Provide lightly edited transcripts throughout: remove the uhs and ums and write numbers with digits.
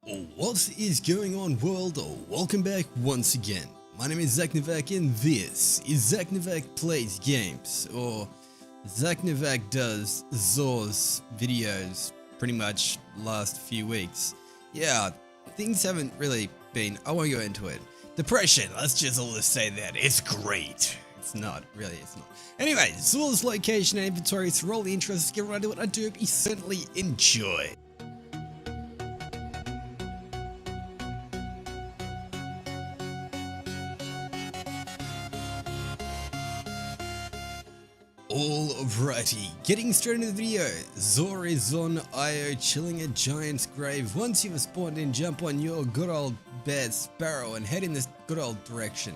What is going on, world? Welcome back once again. My name is ZacNovak and this is ZacNovak Plays Games, or ZacNovak does XURS videos pretty much last few weeks. Yeah, things haven't really been, I won't go into it. Depression, let's just all say that, it's great. It's not, really, it's not. Anyway, XURS location and inventory, so roll the interest, get right into it. I do hope you certainly enjoy. Alrighty, getting straight into the video. XURS is on IO chilling at Giant's Grave. Once you have spawned in, jump on your good old bear Sparrow and head in this good old direction.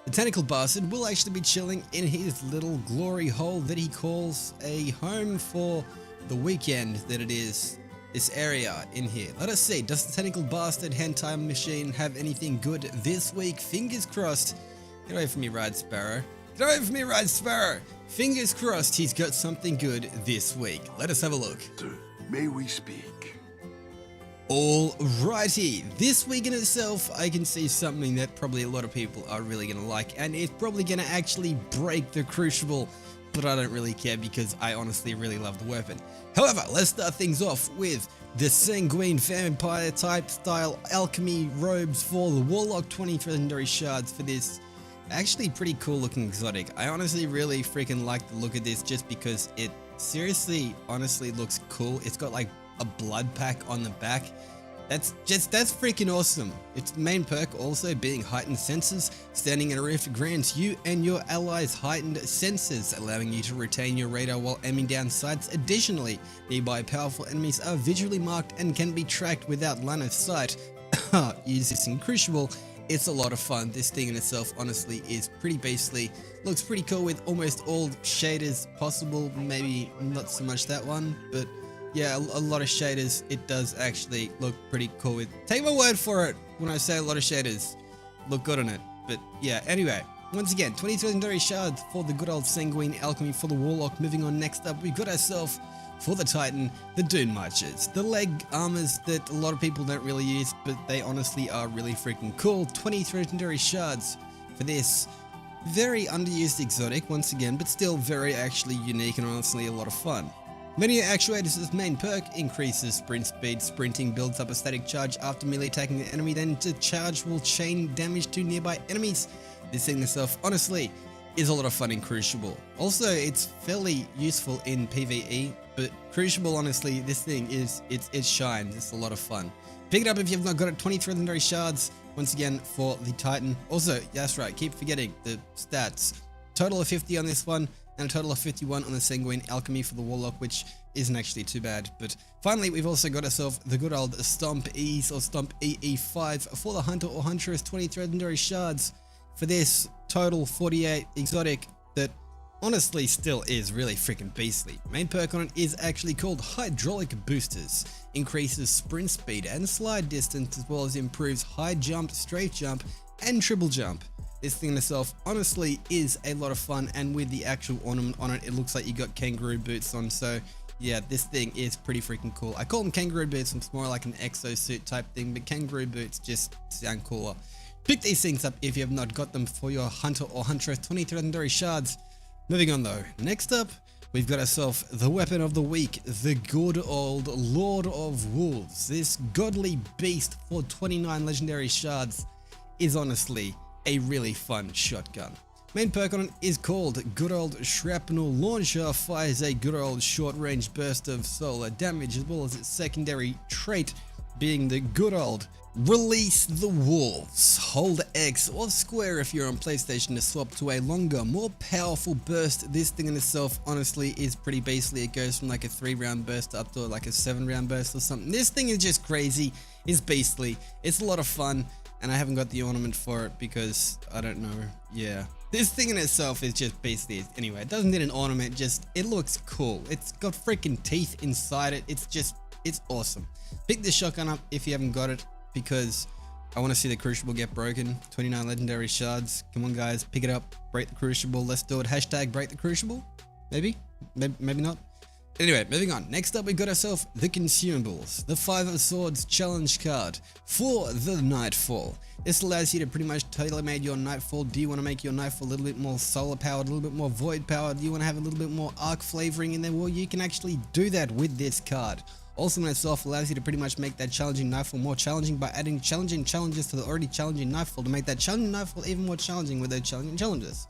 The tentacle bastard will actually be chilling in his little glory hole that he calls a home for the weekend that it is, this area in here. Let us see, does the tentacle bastard hentai machine have anything good this week? Fingers crossed. Get away from me, Ride Sparrow. Get away from me, Ride Sparrow! Fingers crossed he's got something good this week. Let us have a look. Sir, may we speak? Alrighty, this week in itself, I can see something that probably a lot of people are really going to like, and it's probably going to actually break the crucible, but I don't really care because I honestly really love the weapon. However, let's start things off with the Sanguine Vampire type style alchemy robes for the Warlock, 20 legendary shards for this. Actually pretty cool looking exotic. I honestly really freaking like the look of this just because it seriously honestly looks cool. It's got like a blood pack on the back. That's freaking awesome. Its main perk also being heightened senses. Standing in a rift grants you and your allies heightened senses, allowing you to retain your radar while aiming down sights. Additionally, nearby powerful enemies are visually marked and can be tracked without line of sight. Use this in Crucible. It's a lot of fun. This thing in itself honestly is pretty beastly. Looks pretty cool with almost all shaders possible. Maybe not so much that one, but yeah, a lot of shaders. It does actually look pretty cool with. Take my word for it when I say a lot of shaders look good on it. But yeah, anyway, once again, 20 legendary shards for the good old Sanguine Alchemy for the Warlock. Moving on, next up, we got ourselves for the Titan, the Dune Marchers. The leg armors that a lot of people don't really use, but they honestly are really freaking cool. 20 legendary shards for this very underused exotic, once again, but still very actually unique and honestly a lot of fun. Many actuators' main perk increases sprint speed. Sprinting builds up a static charge after melee attacking the enemy, then the charge will chain damage to nearby enemies. This thing itself, honestly, is a lot of fun in Crucible. Also, it's fairly useful in PvE, but Crucible, honestly, this thing is, it shines. It's a lot of fun. Pick it up if you've not got it. 23 legendary shards, once again, for the Titan. Also, that's right, keep forgetting the stats. Total of 50 on this one, and a total of 51 on the Sanguine Alchemy for the Warlock, which isn't actually too bad. But finally, we've also got ourselves the good old Stomp E's or Stomp EE5 for the Hunter or Huntress, 23 legendary shards. For this total 48 exotic that honestly still is really freaking beastly. Main perk on it is actually called Hydraulic Boosters. Increases sprint speed and slide distance, as well as improves high jump, strafe jump, and triple jump. This thing in itself honestly is a lot of fun, and with the actual ornament on it, it looks like you got kangaroo boots on. So yeah, this thing is pretty freaking cool. I call them kangaroo boots, it's more like an exosuit type thing, but kangaroo boots just sound cooler. Pick these things up if you have not got them for your Hunter or Huntress, 23 legendary shards. Moving on though, next up, we've got ourselves the weapon of the week, the good old Lord of Wolves. This godly beast for 29 legendary shards is honestly a really fun shotgun. Main perk on it is called good old Shrapnel Launcher. Fires a good old short range burst of solar damage, as well as its secondary trait being the good old Release the Wolves. Hold X or square if you're on PlayStation to swap to a longer, more powerful burst. This thing in itself honestly is pretty beastly. It goes from like a 3-round burst up to like a 7-round burst or something. This thing is just crazy. It's beastly. It's a lot of fun, and I haven't got the ornament for it because I don't know. Yeah. This thing in itself is just beastly. Anyway, it doesn't need an ornament, just it looks cool. It's got freaking teeth inside it. It's awesome. Pick this shotgun up if you haven't got it, because I want to see the Crucible get broken. 29 legendary shards. Come on guys, pick it up, break the Crucible. Let's do it. Hashtag break the Crucible. Maybe not. Anyway, moving on. Next up, we got ourselves the consumables, the 5 of Swords challenge card for the Nightfall. This allows you to pretty much tailor-made your Nightfall. Do you want to make your Nightfall a little bit more solar powered, a little bit more void powered? Do you want to have a little bit more arc flavoring in there? Well, you can actually do that with this card. Also, in itself allows you to pretty much make that challenging Nightfall more challenging by adding challenging challenges to the already challenging Nightfall to make that challenging Nightfall even more challenging with those challenging challenges.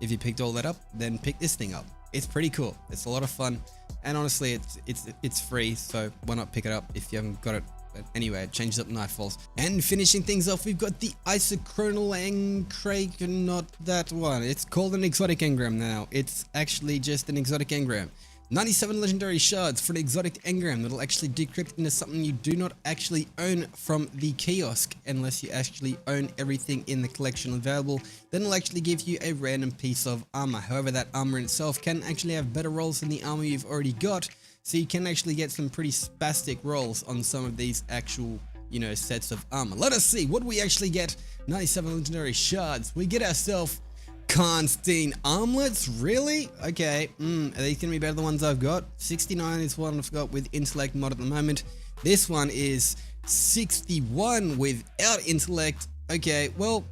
If you picked all that up, then pick this thing up. It's pretty cool. It's a lot of fun, and honestly, it's free, so why not pick it up if you haven't got it? But anyway, it changes up Nightfalls. And finishing things off, we've got the Isochronal Encrake, not that one. It's called an exotic engram now. It's actually just an exotic engram. 97 legendary shards for an exotic engram that'll actually decrypt into something you do not actually own from the kiosk unless you actually own everything in the collection available. Then it'll actually give you a random piece of armor. However, that armor in itself can actually have better rolls than the armor you've already got, so you can actually get some pretty spastic rolls on some of these actual, you know, sets of armor. Let us see what we actually get. 97 legendary shards. We get ourselves Karnstein armlets, really? Okay, are these gonna be better than the ones I've got? 69 is what I've got with intellect mod at the moment. This one is 61 without intellect. Okay, well,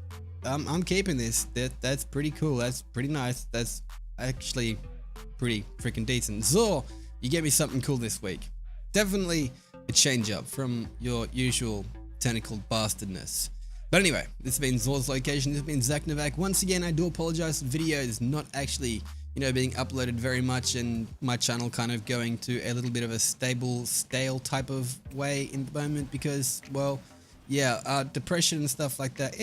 I'm keeping this. That's pretty cool. That's pretty nice. That's actually pretty freaking decent. Zor, you get me something cool this week. Definitely a change up from your usual tentacled bastardness. But anyway, this has been Zor's Location, this has been ZacNovak. Once again, I do apologize for videos not actually, you know, being uploaded very much, and my channel kind of going to a little bit of a stale type of way in the moment because, well, yeah, depression and stuff like that,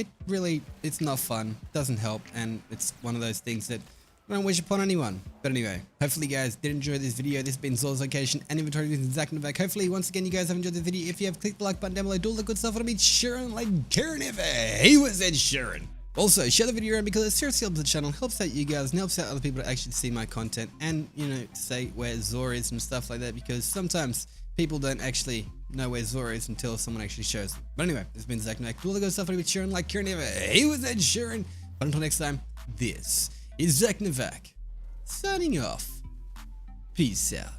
it's not fun, doesn't help, and it's one of those things that I don't wish upon anyone. But anyway, hopefully you guys did enjoy this video. This has been Zor's Location and inventory with ZacNovak. Hopefully, once again, you guys have enjoyed the video. If you have, click the like button down below, do all the good stuff. It'll be Sheeran like Karen ever. He was Ed Sheeran. Also, share the video around because it seriously helps the channel, helps out you guys, and helps out other people to actually see my content and, you know, say where Zor is and stuff like that, because sometimes people don't actually know where Zor is until someone actually shows them. But anyway, this has been ZacNovak. Do all the good stuff. It'll be Sheeran like Karen ever. He was Ed Sheeran. But until next time, this is ZacNovak. Signing off. Peace out.